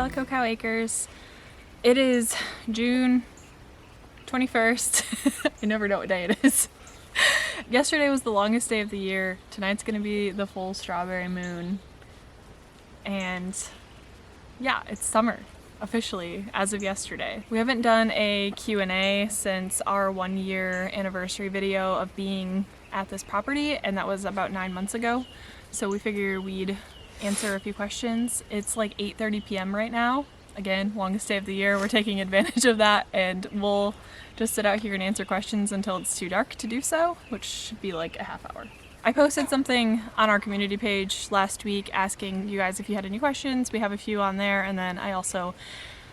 Calico Cow Acres. It is June 21st. I never know what day it is. Yesterday was the longest day of the year. Tonight's gonna be the full strawberry moon. And yeah, it's summer officially as of yesterday. We haven't done a Q&A since our 1-year anniversary video of being at this property, and that was about 9 months ago. So we figured we'd answer a few questions. It's like 8:30 p.m. right now. Again, longest day of the year. We're taking advantage of that, and we'll just sit out here and answer questions until it's too dark to do so, which should be like a half hour. I posted something on our community page last week asking you guys if you had any questions. We have a few on there, and then I also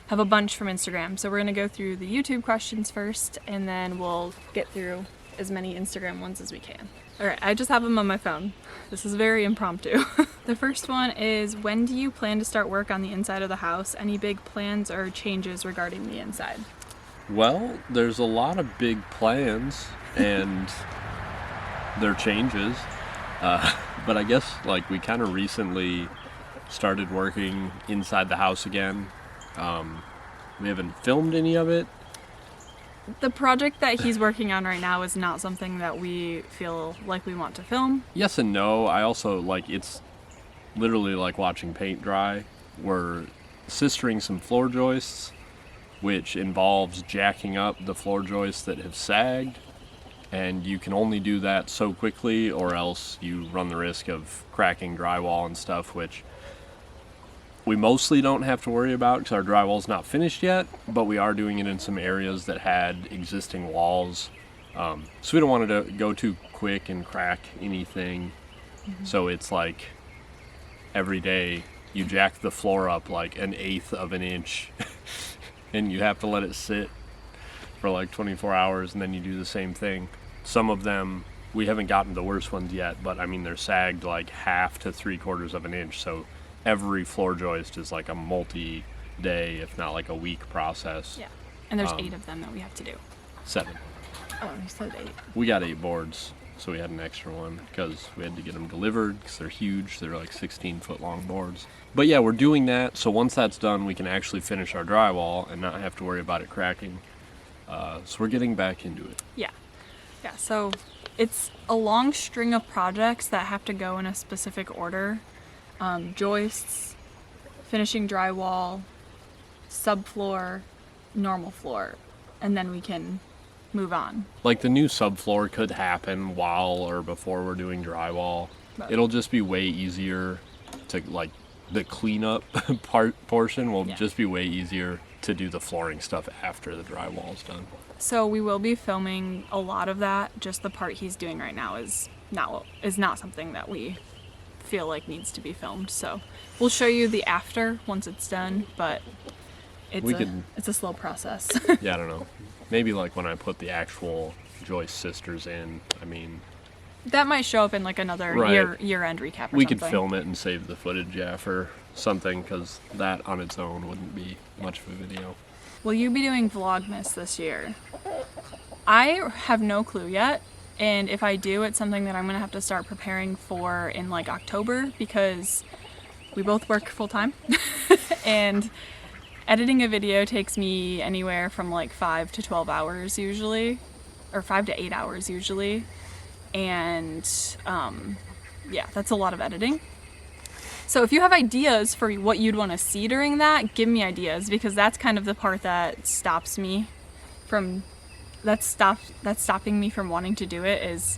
have a bunch from Instagram. So we're gonna go through the YouTube questions first, and then we'll get through as many Instagram ones as we can. All right, I just have them on my phone. This is very impromptu. The first one is, when do you plan to start work on the inside of the house? Any big plans or changes regarding the inside? Well, there's a lot of big plans and their changes. But I guess like we kind of recently started working inside the house again. We haven't filmed any of it. The project that he's working on right now is not something that we feel like we want to film. Yes and no. I also it's literally like watching paint dry. We're sistering some floor joists, which involves jacking up the floor joists that have sagged, and you can only do that so quickly or else you run the risk of cracking drywall and stuff, which we mostly don't have to worry about because our drywall's not finished yet, but we are doing it in some areas that had existing walls. So we don't want it to go too quick and crack anything. Mm-hmm. So it's like every day you jack the floor up like 1/8 of an inch and you have to let it sit for like 24 hours, and then you do the same thing. Some of them, we haven't gotten the worst ones yet, but I mean they're sagged like 1/2 to 3/4 of an inch. So every floor joist is like a multi-day, if not like a week process. Yeah, and there's 8 of them that we have to do. 7. Oh, you said 8. We got 8 boards, so we had an extra one because we had to get them delivered because they're huge. They're like 16-foot long boards. But yeah, we're doing that. So once that's done, we can actually finish our drywall and not have to worry about it cracking. So we're getting back into it. Yeah. So it's a long string of projects that have to go in a specific order. Joists, finishing drywall, subfloor, normal floor, and then we can move on. Like the new subfloor could happen while or before we're doing drywall. But it'll just be way easier to, like, the cleanup portion will just be way easier to do the flooring stuff after the drywall's done. So we will be filming a lot of that. Just the part he's doing right now is not something that we feel like needs to be filmed. So we'll show you the after once it's done, but it's a slow process. Yeah, I don't know. Maybe like when I put the actual joist sisters in, I mean, that might show up in like another year-end recap or we something. Could film it and save the footage, for something, because that on its own wouldn't be much of a video. Will you be doing Vlogmas this year? I have no clue yet, and if I do, it's something that I'm gonna have to start preparing for in like October, because we both work full-time and editing a video takes me anywhere from like 5 to 12 hours usually, or 5 to 8 hours usually. And yeah, that's a lot of editing. So if you have ideas for what you'd want to see during that, give me ideas, because that's kind of the part that stops me from, that's stopping me from wanting to do it, is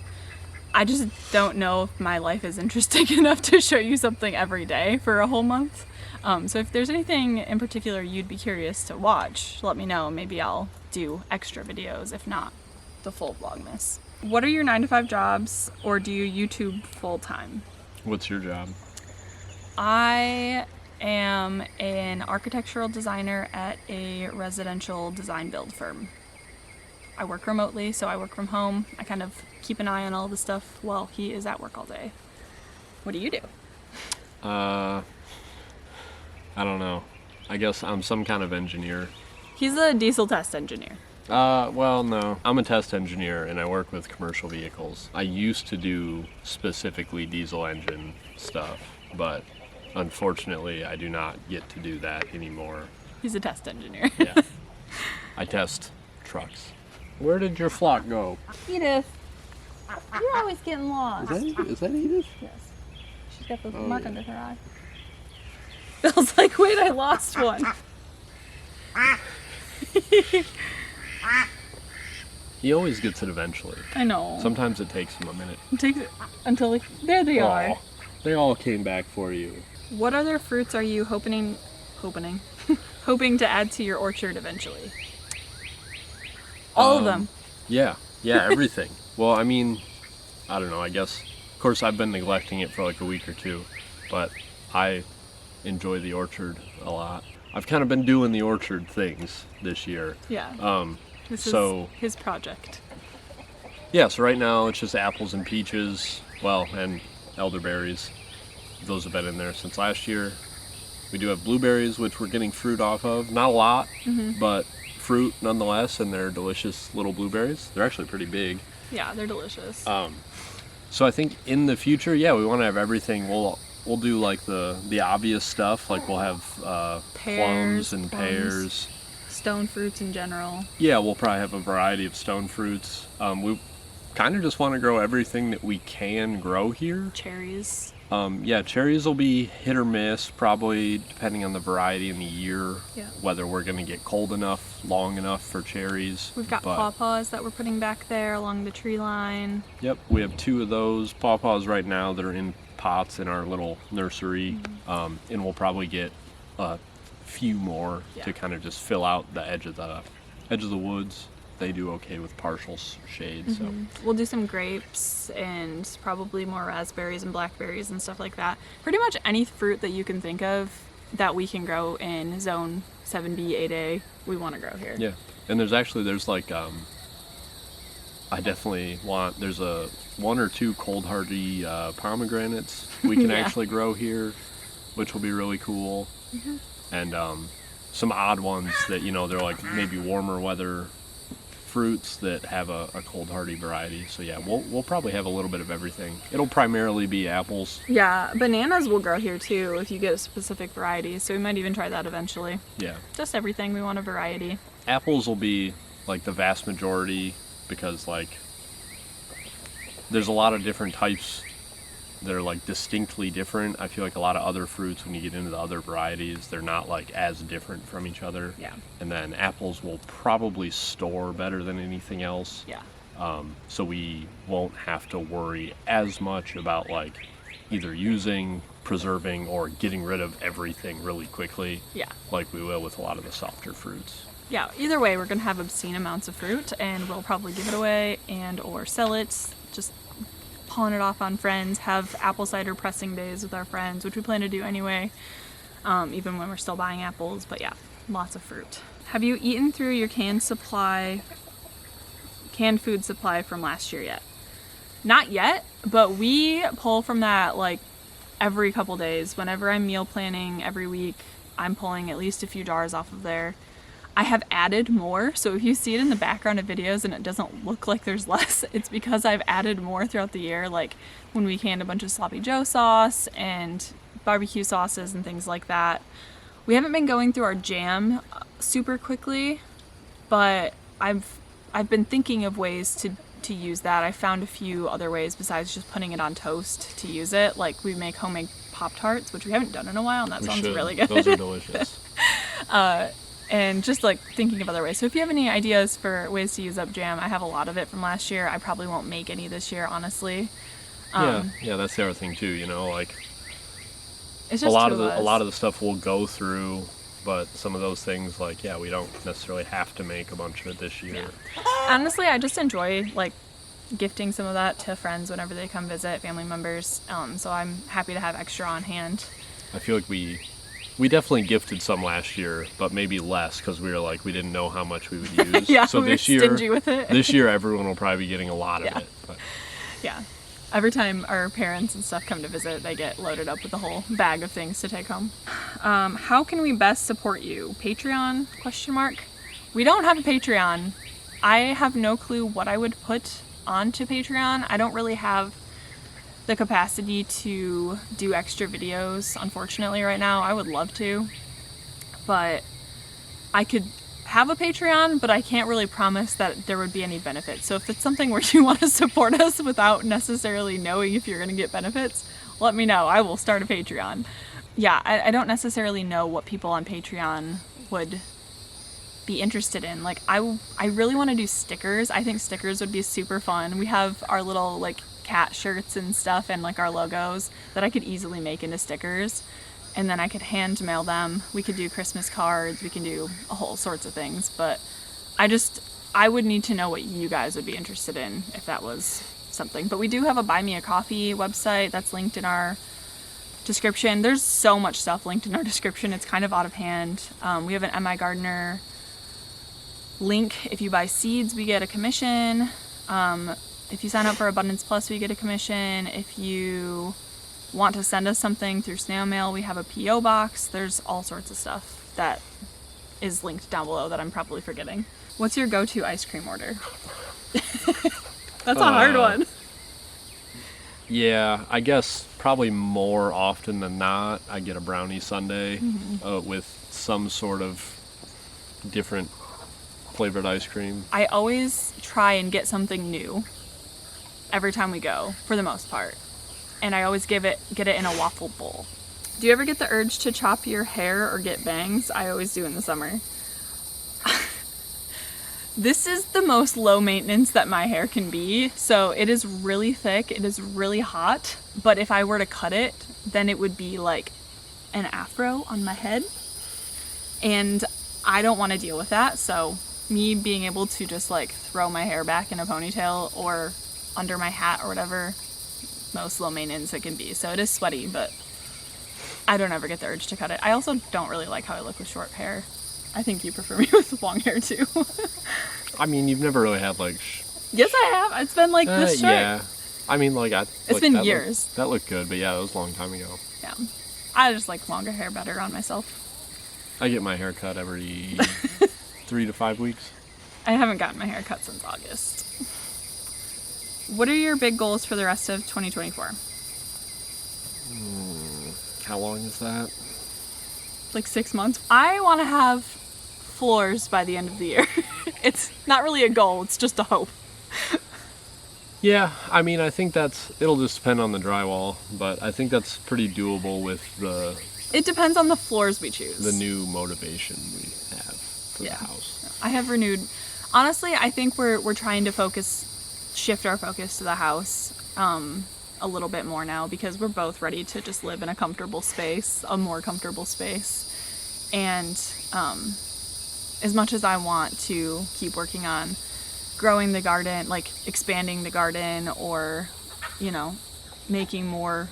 I just don't know if my life is interesting enough to show you something every day for a whole month. So if there's anything in particular you'd be curious to watch, let me know. Maybe I'll do extra videos, if not the full Vlogmas. What are your 9-to-5 jobs, or do you YouTube full-time? What's your job? I am an architectural designer at a residential design build firm. I work remotely, so I work from home. I kind of keep an eye on all the stuff while he is at work all day. What do you do? I don't know. I guess I'm some kind of engineer. He's a diesel test engineer. Well, no. I'm a test engineer and I work with commercial vehicles. I used to do specifically diesel engine stuff, but unfortunately, I do not get to do that anymore. He's a test engineer. Yeah. I test trucks. Where did your flock go? Edith, you're always getting lost. Is that Edith? Yes. She's got the mark under her eye. Bill's like, wait, I lost one. He always gets it eventually. I know. Sometimes it takes him a minute. It takes it until there they are. Aw, they all came back for you. What other fruits are you hoping to add to your orchard eventually? All of them. Yeah, everything. Well, I mean, I don't know, I guess. Of course, I've been neglecting it for like a week or two, but I enjoy the orchard a lot. I've kind of been doing the orchard things this year. Yeah. This is his project. Yeah, so right now it's just apples and peaches, well, and elderberries. Those have been in there since last year. We do have blueberries, which we're getting fruit off of. Not a lot, but fruit nonetheless, and they're delicious little blueberries. They're actually pretty big. Yeah, they're delicious. So I think in the future, yeah, we want to have everything. We'll do like the obvious stuff, like we'll have plums and pears. Stone fruits in general. Yeah, we'll probably have a variety of stone fruits. We kind of just want to grow everything that we can grow here. Cherries. Yeah, cherries will be hit or miss, probably depending on the variety and the year, whether we're going to get cold enough, long enough for cherries. We've got pawpaws that we're putting back there along the tree line. Yep, we have 2 of those pawpaws right now that are in pots in our little nursery, and we'll probably get a few more to kind of just fill out the edge of the woods. They do okay with partial shade. So we'll do some grapes and probably more raspberries and blackberries and stuff like that. Pretty much any fruit that you can think of that we can grow in zone 7B, 8A, we want to grow here. Yeah, and there's like I definitely want, there's 1 or 2 cold hardy pomegranates we can actually grow here, which will be really cool. And some odd ones that, they're like maybe warmer weather fruits that have a cold hardy variety. So yeah, we'll probably have a little bit of everything. It'll primarily be apples. Yeah, bananas will grow here too if you get a specific variety, so we might even try that eventually. Yeah, just everything, we want a variety. Apples will be like the vast majority, because like there's a lot of different types that are like distinctly different. I feel like a lot of other fruits, when you get into the other varieties, they're not like as different from each other. Yeah. And then apples will probably store better than anything else. Yeah. So we won't have to worry as much about like either using, preserving, or getting rid of everything really quickly. Yeah. Like we will with a lot of the softer fruits. Yeah, either way, we're gonna have obscene amounts of fruit, and we'll probably give it away and or sell it, just pawn it off on friends, have apple cider pressing days with our friends, which we plan to do anyway, even when we're still buying apples. But yeah, lots of fruit. Have you eaten through your canned food supply from last year yet? Not yet, but we pull from that like every couple days. Whenever I'm meal planning every week, I'm pulling at least a few jars off of there. I have added more, so if you see it in the background of videos and it doesn't look like there's less, it's because I've added more throughout the year, like when we canned a bunch of Sloppy Joe sauce and barbecue sauces and things like that. We haven't been going through our jam super quickly, but I've been thinking of ways to use that. I found a few other ways besides just putting it on toast to use it. Like we make homemade Pop-Tarts, which we haven't done in a while, and that sounds really good. Those are delicious. And just like thinking of other ways. So if you have any ideas for ways to use up jam, I have a lot of it from last year. I probably won't make any this year, honestly. Yeah, that's the other thing too. Like it's just a lot of the stuff we'll go through, but some of those things, like we don't necessarily have to make a bunch of it this year. Yeah. Honestly, I just enjoy like gifting some of that to friends whenever they come visit, family members. So I'm happy to have extra on hand. I feel like we definitely gifted some last year, but maybe less because we didn't know how much we would use. Yeah, so we were stingy with it. This year, everyone will probably be getting a lot of it. But. Yeah. Every time our parents and stuff come to visit, they get loaded up with a whole bag of things to take home. How can we best support you? Patreon? ? We don't have a Patreon. I have no clue what I would put onto Patreon. I don't really have the capacity to do extra videos, unfortunately, right now. I would love to, but I could have a Patreon, but I can't really promise that there would be any benefits. So if it's something where you want to support us without necessarily knowing if you're going to get benefits, let me know. I will start a Patreon. Yeah, I don't necessarily know what people on Patreon would be interested in. Like, I really want to do stickers. I think stickers would be super fun. We have our little like cat shirts and stuff and like our logos that I could easily make into stickers, and then I could hand mail them. We could do Christmas cards, we can do a whole sorts of things, but I would need to know what you guys would be interested in if that was something. But we do have a Buy Me a Coffee website that's linked in our description. There's so much stuff linked in our description, it's kind of out of hand. We have an MIGardener link. If you buy seeds, we get a commission. If you sign up for Abundance Plus, we get a commission. If you want to send us something through snail mail, we have a PO box. There's all sorts of stuff that is linked down below that I'm probably forgetting. What's your go-to ice cream order? That's a hard one. Yeah, I guess probably more often than not, I get a brownie sundae with some sort of different flavored ice cream. I always try and get something new every time we go, for the most part. And I always get it in a waffle bowl. Do you ever get the urge to chop your hair or get bangs? I always do in the summer. This is the most low maintenance that my hair can be. So it is really thick, it is really hot, but if I were to cut it, then it would be like an afro on my head. And I don't want to deal with that, so me being able to just like throw my hair back in a ponytail or under my hat or whatever, most low maintenance it can be. So it is sweaty, but I don't ever get the urge to cut it. I also don't really like how I look with short hair. I think you prefer me with long hair too. I mean, you've never really had like... Yes, I have. It's been like this short. Yeah. I mean, like... It's been years. That looked good, but yeah, that was a long time ago. Yeah. I just like longer hair better on myself. I get my hair cut every 3 to 5 weeks. I haven't gotten my hair cut since August. What are your big goals for the rest of 2024? How long is that? Like 6 months. I want to have floors by the end of the year. It's not really a goal, it's just a hope. Yeah, I mean, I think it'll just depend on the drywall, but I think that's pretty doable with It depends on the floors we choose. The new motivation we have for the house. I have renewed. Honestly, I think we're trying to shift our focus to the house a little bit more now, because we're both ready to just live in a comfortable space, a more comfortable space. And as much as I want to keep working on growing the garden, like expanding the garden, or, you know, making more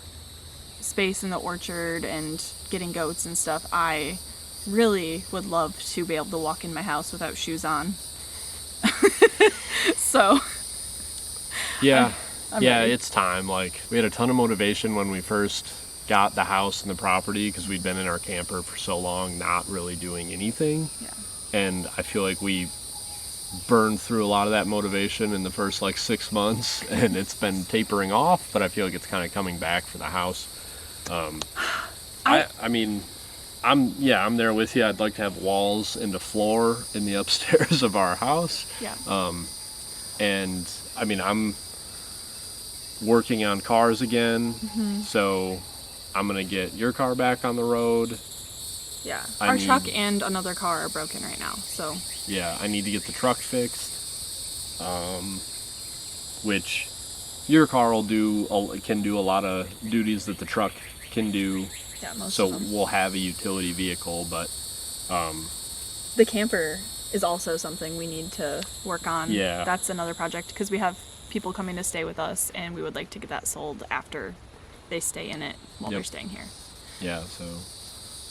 space in the orchard and getting goats and stuff, I really would love to be able to walk in my house without shoes on. So yeah, I'm ready. It's time. Like, we had a ton of motivation when we first got the house and the property, because we'd been in our camper for so long not really doing anything. And I feel like we burned through a lot of that motivation in the first like 6 months, and it's been tapering off, but I feel like it's kind of coming back for the house. I mean, I'm there with you. I'd like to have walls and a floor in the upstairs of our house. And I mean, I'm working on cars again, so I'm gonna get your car back on the road. Our truck and another car are broken right now, so yeah, I need to get the truck fixed, which your car can do a lot of duties that the truck can do. Most so of them. We'll have a utility vehicle, but the camper is also something we need to work on. That's another project, because we have people coming to stay with us, and we would like to get that sold after they stay in it while they're staying here. So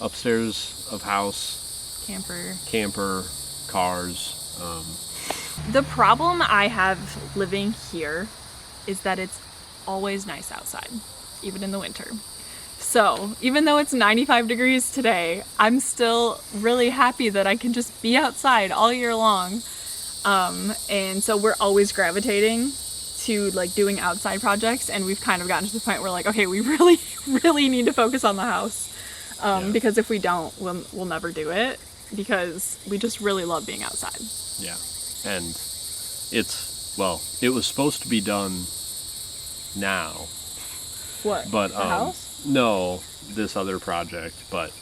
upstairs of house, camper, cars. The problem I have living here is that it's always nice outside, even in the winter. So even though it's 95 degrees today, I'm still really happy that I can just be outside all year long. And so we're always gravitating to like doing outside projects, and we've kind of gotten to the point where like, okay, we really, really need to focus on the house. Because if we don't, we'll never do it, because we just really love being outside. Yeah. And it was supposed to be done now. What? But the house? no, this other project, but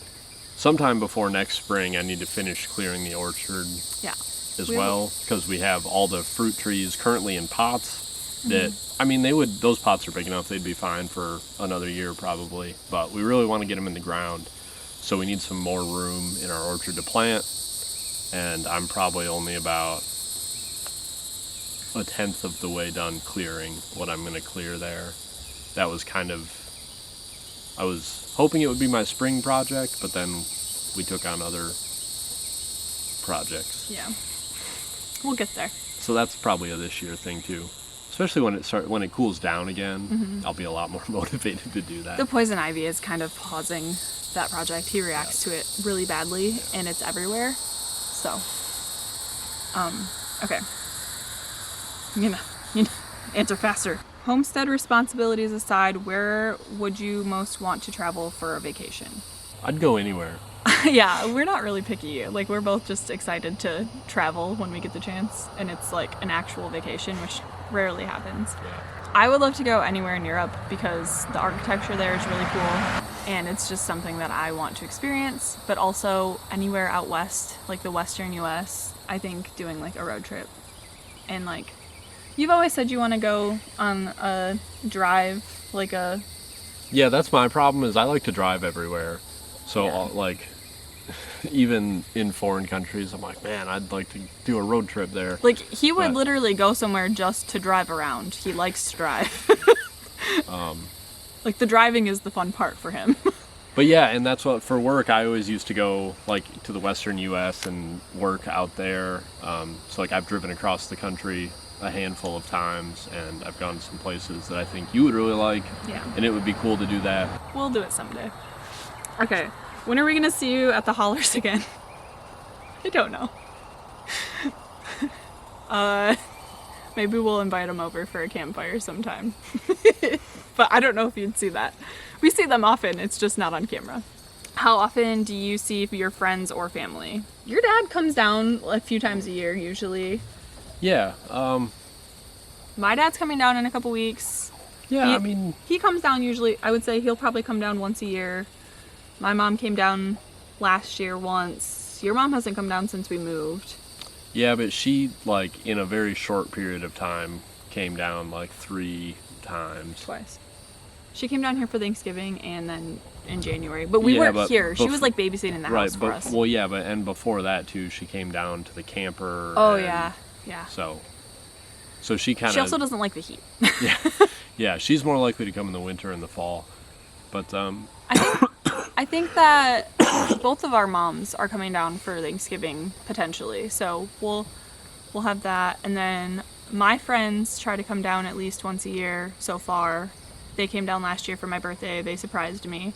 sometime before next spring I need to finish clearing the orchard. Yeah. As well, because we have all the fruit trees currently in pots that, I mean, those pots are big enough, they'd be fine for another year probably, but we really want to get them in the ground, so we need some more room in our orchard to plant, and I'm probably only about 1/10 of the way done clearing what I'm going to clear there. That was I was hoping it would be my spring project, but then we took on other projects. Yeah. We'll get there. So that's probably a this year thing too. Especially when it cools down again, I'll be a lot more motivated to do that. The poison ivy is kind of pausing that project. He reacts to it really badly, and it's everywhere. So, okay. You know, answer faster. Homestead responsibilities aside, where would you most want to travel for a vacation? I'd go anywhere. Yeah, we're not really picky. Like, we're both just excited to travel when we get the chance, and it's like an actual vacation, which rarely happens. Yeah. I would love to go anywhere in Europe because the architecture there is really cool, and it's just something that I want to experience, but also anywhere out west, like the western US. I think doing like a road trip, and like, you've always said you want to go on a drive, like a... Yeah, that's my problem, is I like to drive everywhere. So, like, even in foreign countries, I'm like, man, I'd like to do a road trip there. Like, he would literally go somewhere just to drive around. He likes to drive. Like, the driving is the fun part for him. But yeah, and that's what, for work, I always used to go, like, to the western U.S. and work out there. So, like, I've driven across the country a handful of times, and I've gone to some places that I think you would really like. Yeah. And it would be cool to do that. We'll do it someday. Okay, when are we gonna see you at the hollers again? I don't know. Maybe we'll invite them over for a campfire sometime. But I don't know if you'd see that. We see them often, it's just not on camera. How often do you see your friends or family? Your dad comes down a few times a year, usually. Yeah. My dad's coming down in a couple weeks. Yeah, He comes down usually, I would say he'll probably come down once a year. My mom came down last year once. Your mom hasn't come down since we moved. Yeah, but she, like, in a very short period of time, came down, like, 3 times. Twice. She came down here for Thanksgiving and then in January. But we weren't here. She was, like, babysitting the house for us. Well, yeah, and before that, too, she came down to the camper. Oh, yeah. So she kind of... She also doesn't like the heat. Yeah, she's more likely to come in the winter and the fall. But, I think that both of our moms are coming down for Thanksgiving potentially, so we'll have that. And then my friends try to come down at least once a year so far. They came down last year for my birthday. They surprised me.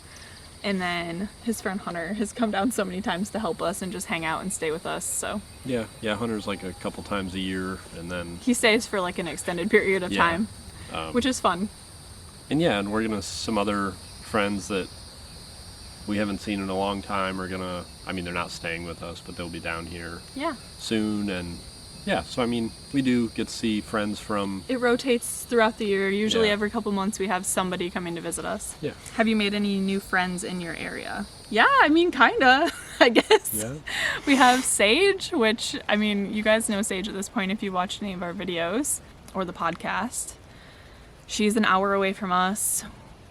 And then his friend Hunter has come down so many times to help us and just hang out and stay with us. So yeah, Hunter's like a couple times a year, and then he stays for like an extended period of time, which is fun. And we're gonna some other friends that we haven't seen in a long time are gonna, they're not staying with us, but they'll be down here soon. And so we do get to see friends from... It rotates throughout the year. Usually every couple months we have somebody coming to visit us. Yeah. Have you made any new friends in your area? Yeah, kinda, I guess. Yeah. We have Sage, which, you guys know Sage at this point if you watched any of our videos or the podcast. She's an hour away from us.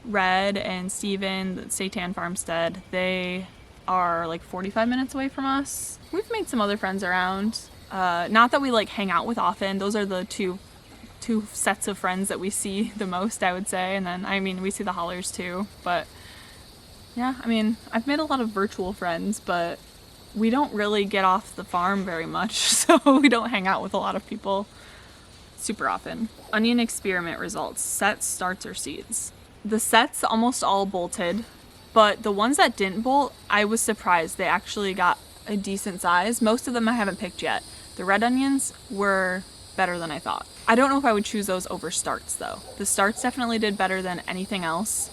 Red and Steven, the Seitan Farmstead, they are like 45 minutes away from us. We've made some other friends around. Not that we like hang out with often. Those are the two sets of friends that we see the most, I would say. And then, we see the hollers too. But yeah, I've made a lot of virtual friends, but we don't really get off the farm very much. So we don't hang out with a lot of people super often. Onion experiment results, sets, starts, or seeds. The sets almost all bolted, but the ones that didn't bolt, I was surprised. They actually got a decent size. Most of them I haven't picked yet. The red onions were better than I thought. I don't know if I would choose those over starts though. The starts definitely did better than anything else,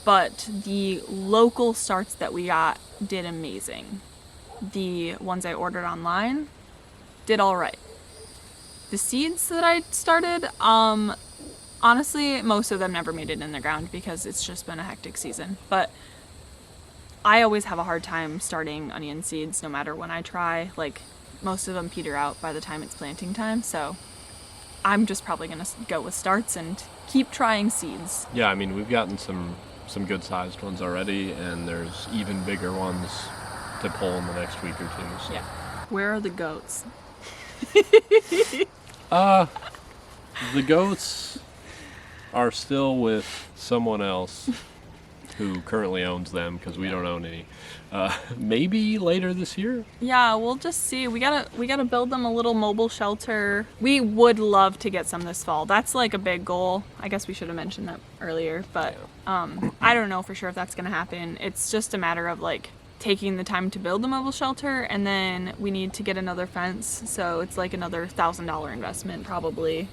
but the local starts that we got did amazing. The ones I ordered online did all right. The seeds that I started, honestly, most of them never made it in the ground because it's just been a hectic season. But I always have a hard time starting onion seeds no matter when I try. Like, most of them peter out by the time it's planting time, so I'm just probably gonna go with starts and keep trying seeds. Yeah, I mean, we've gotten some good sized ones already, and there's even bigger ones to pull in the next week or two. So. Yeah. Where are the goats? The goats are still with someone else who currently owns them because we don't own any. Maybe later this year. Yeah, we'll just see. We gotta build them a little mobile shelter. We would love to get some this fall. That's like a big goal. I guess we should have mentioned that earlier, but I don't know for sure if that's gonna happen. It's just a matter of like taking the time to build the mobile shelter, and then we need to get another fence, so it's like another $1,000 investment probably.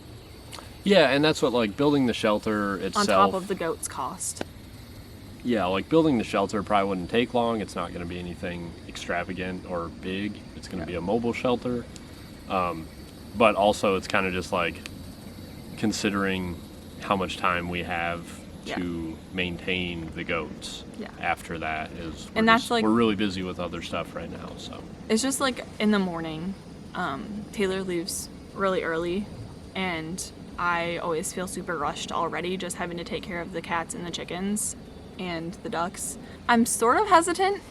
Yeah, and that's what, like, building the shelter itself. On top of the goats' cost. Yeah, like building the shelter probably wouldn't take long. It's not going to be anything extravagant or big. It's going to be a mobile shelter. But also it's kind of just like considering how much time we have to maintain the goats. Yeah. After that is, And that's like, we're really busy with other stuff right now, so. It's just like in the morning, Taylor leaves really early, and I always feel super rushed already just having to take care of the cats and the chickens and the ducks. I'm sort of hesitant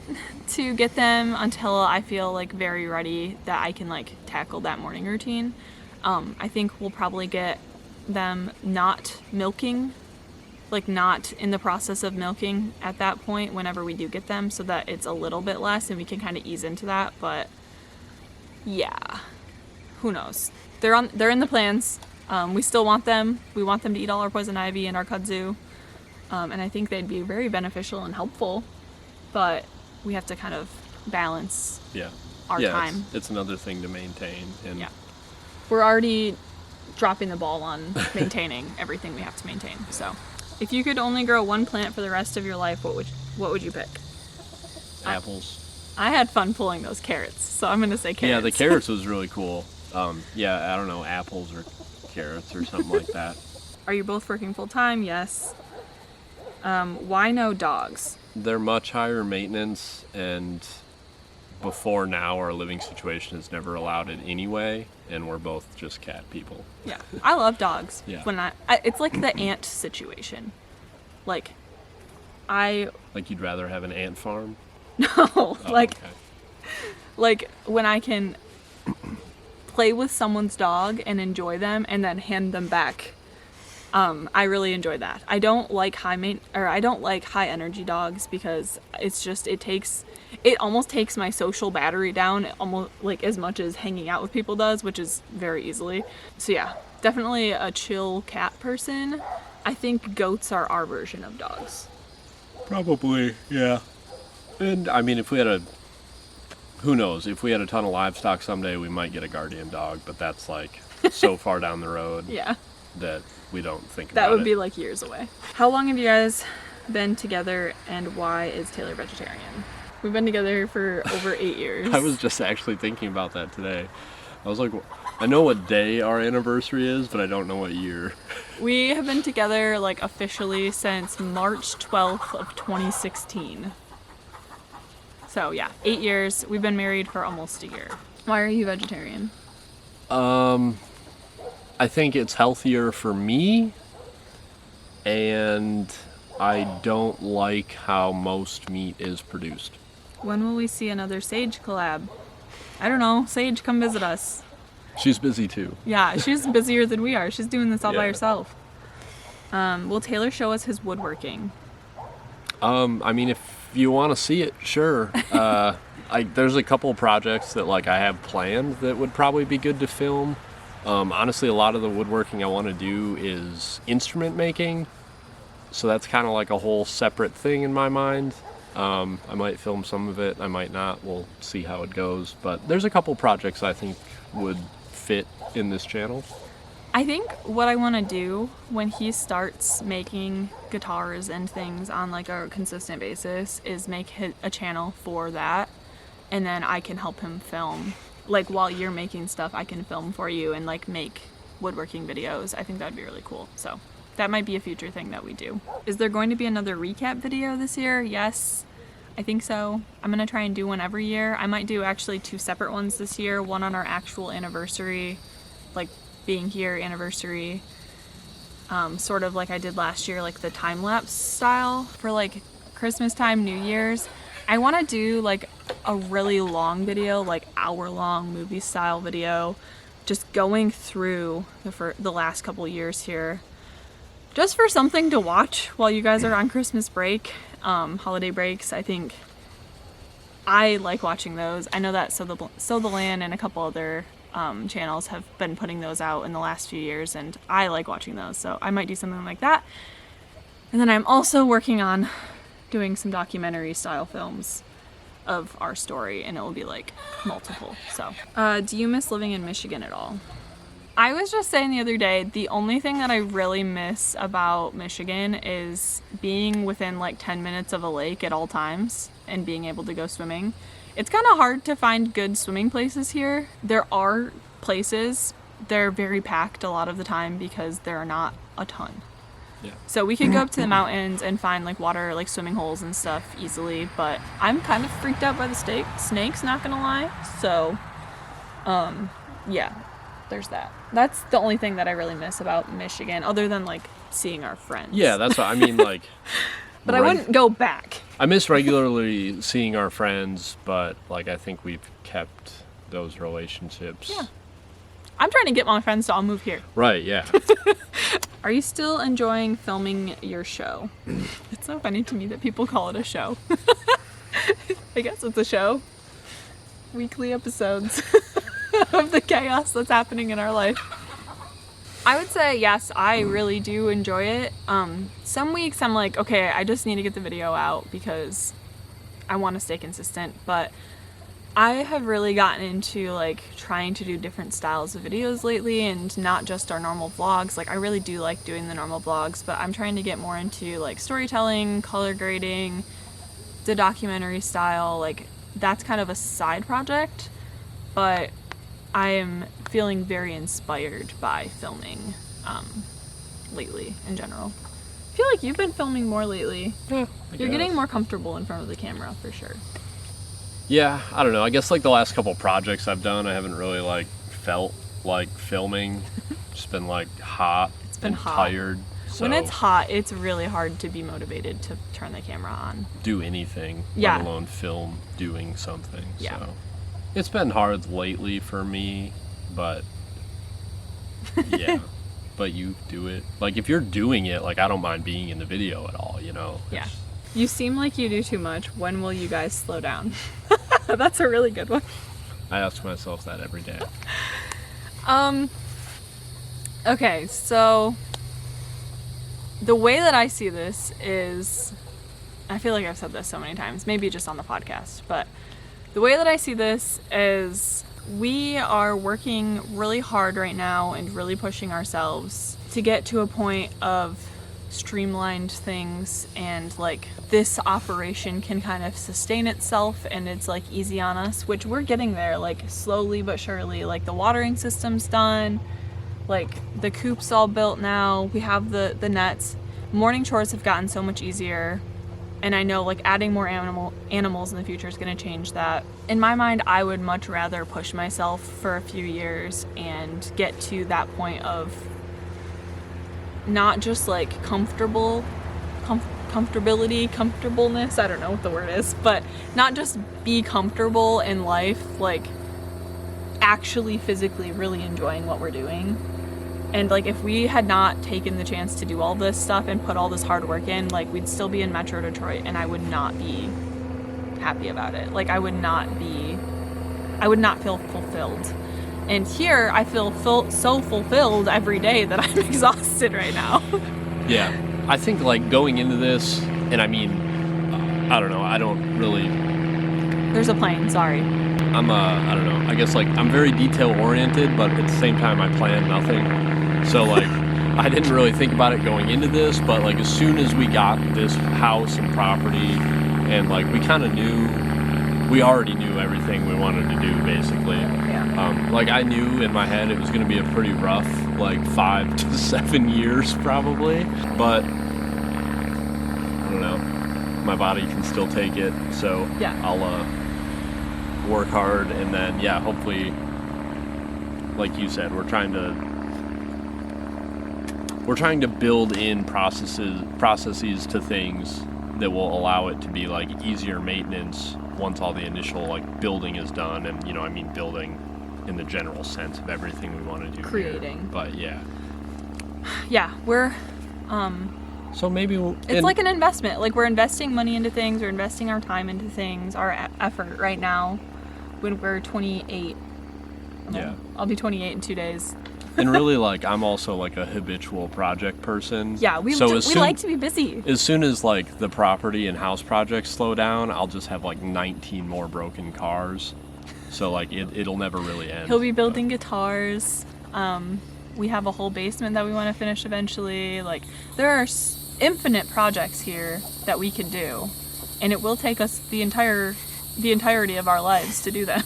to get them until I feel like very ready that I can like tackle that morning routine. I think we'll probably get them not milking, like not in the process of milking at that point whenever we do get them, so that it's a little bit less and we can kind of ease into that. But yeah, who knows? They're in the plans. We still want them. We want them to eat all our poison ivy and our kudzu. And I think they'd be very beneficial and helpful, but we have to kind of balance our time. It's another thing to maintain. And we're already dropping the ball on maintaining everything we have to maintain. So if you could only grow one plant for the rest of your life, what would you pick? Apples. I had fun pulling those carrots, so I'm going to say carrots. Yeah, the carrots was really cool. I don't know, apples or carrots or something like that. Are you both working full time? Yes. Why no dogs? They're much higher maintenance, and before now our living situation has never allowed it anyway, and we're both just cat people. Yeah, I love dogs. Yeah. It's like the ant situation. Like you'd rather have an ant farm? No, like when I can play with someone's dog and enjoy them and then hand them back. I really enjoy that. I don't like high energy dogs because it almost takes my social battery down almost like as much as hanging out with people does, which is very easily. So yeah, definitely a chill cat person. I think goats are our version of dogs. Probably, yeah. And I mean, who knows, if we had a ton of livestock someday, we might get a guardian dog, but that's like so far down the road that we don't think about it. That would be like years away. How long have you guys been together, and why is Taylor vegetarian? We've been together for over 8 years. I was just actually thinking about that today. I was like, I know what day our anniversary is, but I don't know what year. We have been together like officially since March 12th of 2016. So yeah, 8 years. We've been married for almost a year. Why are you vegetarian? I think it's healthier for me, and I don't like how most meat is produced. When will we see another Sage collab? I don't know. Sage, come visit us. She's busy too. Yeah, she's busier than we are. She's doing this all by herself. Will Taylor show us his woodworking? I mean, if you want to see it, sure. There's a couple projects that like I have planned that would probably be good to film. Honestly, a lot of the woodworking I want to do is instrument making, so that's kind of like a whole separate thing in my mind. I might film some of it, I might not. We'll see how it goes. But there's a couple projects I think would fit in this channel? I think what I want to do when he starts making guitars and things on like a consistent basis is make a channel for that, and then I can help him film. Like while you're making stuff, I can film for you and like make woodworking videos. I think that'd be really cool. So that might be a future thing that we do. Is there going to be another recap video this year? Yes, I think so. I'm gonna try and do one every year. I might do actually 2 separate ones this year, one on our actual anniversary, like being here anniversary, sort of like I did last year, like the time-lapse style for like Christmas time, New Year's. I want to do like a really long video, like hour-long movie style video, just going through the last couple years here, just for something to watch while you guys are on Christmas break, holiday breaks. I think I like watching those. I know that Sow the Land and a couple other channels have been putting those out in the last few years, and I like watching those, so I might do something like that. And then I'm also working on doing some documentary style films of our story, and it will be like multiple. So do you miss living in Michigan at all? I was just saying the other day, the only thing that I really miss about Michigan is being within like 10 minutes of a lake at all times and being able to go swimming. It's kind of hard to find good swimming places here. There are places, they're very packed a lot of the time because there are not a ton. Yeah. So we could go up to the mountains and find like water, like swimming holes and stuff easily, but I'm kind of freaked out by the snakes, not gonna lie. So, yeah, there's that. That's the only thing that I really miss about Michigan, other than like seeing our friends. Yeah, that's what I mean, like... But I wouldn't go back. I miss regularly seeing our friends, but like I think we've kept those relationships. Yeah. I'm trying to get my friends to all move here. Right, yeah. Are you still enjoying filming your show? It's so funny to me that people call it a show. I guess it's a show. Weekly episodes of the chaos that's happening in our life. I would say yes, I really do enjoy it. Some weeks I'm like, okay, I just need to get the video out because I want to stay consistent, but I have really gotten into like trying to do different styles of videos lately and not just our normal vlogs. Like I really do like doing the normal vlogs, but I'm trying to get more into like storytelling, color grading, the documentary style. Like that's kind of a side project, but I am feeling very inspired by filming lately in general. I feel like you've been filming more lately. Yeah, You're getting more comfortable in front of the camera for sure. Yeah, I don't know. I guess like the last couple projects I've done, I haven't really like felt like filming. Just been like hot. It's been hot. Tired. So When it's hot, it's really hard to be motivated to turn the camera on. do anything, Yeah. let alone film doing something. Yeah. So it's been hard lately for me, but yeah. But you do it. Like if you're doing it, like I don't mind being in the video at all, you know? Yeah. It's- You seem like you do too much. When will you guys slow down? That's a really good one. I ask myself that every day. Okay, so the way that I see this is, I feel like I've said this so many times, maybe just on the podcast, but the way that I see this is we are working really hard right now and really pushing ourselves to get to a point of streamlined things, and like this operation can kind of sustain itself and it's like easy on us, which we're getting there, like slowly but surely. Like the watering system's done, like the coop's all built now, we have the nets. Morning chores have gotten so much easier, and I know like adding more animals in the future is going to change that. In my mind, I would much rather push myself for a few years and get to that point of not just like comfortableness, I don't know what the word is, but not just be comfortable in life, like actually physically really enjoying what we're doing. And like if we had not taken the chance to do all this stuff and put all this hard work in, like we'd still be in Metro Detroit and I would not be happy about it. Like I would not feel fulfilled. And here I feel so fulfilled every day that I'm exhausted right now. Yeah. I think like going into this, and I mean, I don't know, I don't really... There's a plane, sorry. I don't know, I guess like I'm very detail oriented, but at the same time I plan nothing. So like I didn't really think about it going into this, but like as soon as we got this house and property, and like we already knew everything we wanted to do basically. Yeah. Like I knew in my head it was going to be a pretty rough like 5 to 7 years probably, but I don't know, my body can still take it, so Yeah. I'll work hard, and then yeah, hopefully, like you said, we're trying to build in processes to things that will allow it to be like easier maintenance once all the initial like building is done, and you know, I mean building in the general sense of everything we want to do Creating. here. But Yeah, we're so maybe it's like an investment. Like we're investing money into things, we're investing our time into things, our effort right now when we're 28. Yeah. I'll be 28 in 2 days. And really, like, I'm also like a habitual project person. Yeah, we so like to be busy. As soon as like the property and house projects slow down, I'll just have like 19 more broken cars. So like it'll never really end. He'll be building guitars. We have a whole basement that we want to finish eventually. Like there are infinite projects here that we can do, and it will take us the entirety of our lives to do them.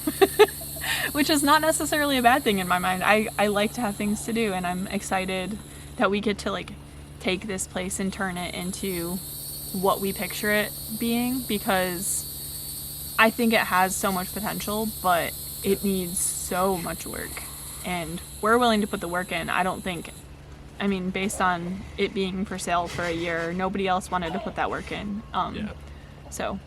Which is not necessarily a bad thing in my mind. I like to have things to do, and I'm excited that we get to like take this place and turn it into what we picture it being, because I think it has so much potential, but it needs so much work, and we're willing to put the work in. I mean, based on it being for sale for a year, nobody else wanted to put that work in. So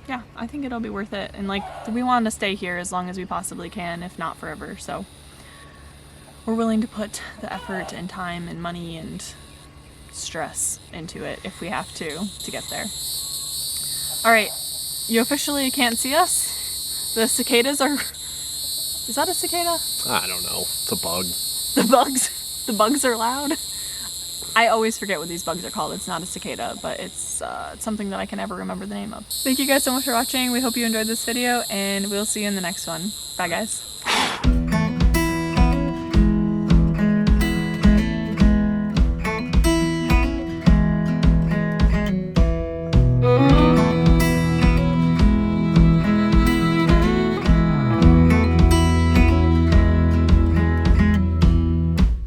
yeah, I think it'll be worth it. And like, we want to stay here as long as we possibly can, if not forever. So we're willing to put the effort and time and money and stress into it if we have to get there. All right, you officially can't see us. The cicadas are, is that a cicada? I don't know. It's a bug. The bugs are loud. I always forget what these bugs are called. It's not a cicada, but it's something that I can never remember the name of. Thank you guys so much for watching. We hope you enjoyed this video, and we'll see you in the next one. Bye, guys.